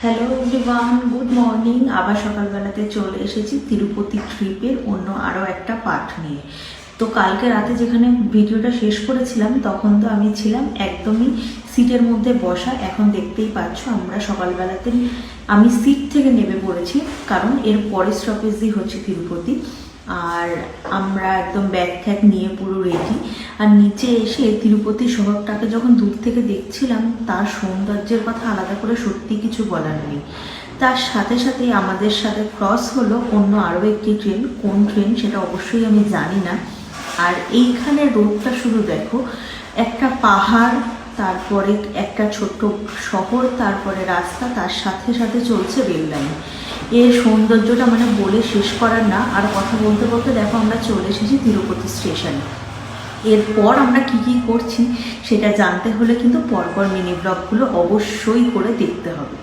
Hello everyone, good morning. আবার সকালবেলাতে চলে এসেছি তিরুপতি ট্রিপের অন্য আরও একটা পার্ট নিয়ে। তো কালকে রাতে যেখানে ভিডিওটা শেষ করেছিলাম তখন তো আমি ছিলাম একদমই সিটের মধ্যে বসা। এখন দেখতেই পাচ্ছ আমরা সকালবেলাতে আমি সিট থেকে নেমে পড়েছি, কারণ এর পরের স্টপেজই হচ্ছে তিরুপতি। আর আমরা একদম ব্যাগ ট্যাগ নিয়ে পুরো রেডি। আর নিচে এসে তিরুপতি শহরটাকে যখন দূর থেকে দেখছিলাম, তার সৌন্দর্যের কথা আলাদা করে সত্যি কিছু বলার নেই। তার সাথে সাথে আমাদের সাথে ক্রস হলো অন্য আরও একটি ট্রেন। কোন ট্রেন সেটা অবশ্যই আমি জানি না। আর এইখানে রোডটা শুধু দেখো, একটা পাহাড়, তারপরে একটা ছোট্ট শহর, তারপরে রাস্তা, তার সাথে সাথে চলছে রেল লাইন। এর সৌন্দর্যটা মানে বলে শেষ করার না। আর কথা বলতে বলতে দেখো আমরা চলে এসেছি তিরুপতি স্টেশনে। এরপর আমরা কি কি করছি সেটা জানতে হলে কিন্তু পরপর মিনি ব্লগগুলো অবশ্যই করে দেখতে হবে।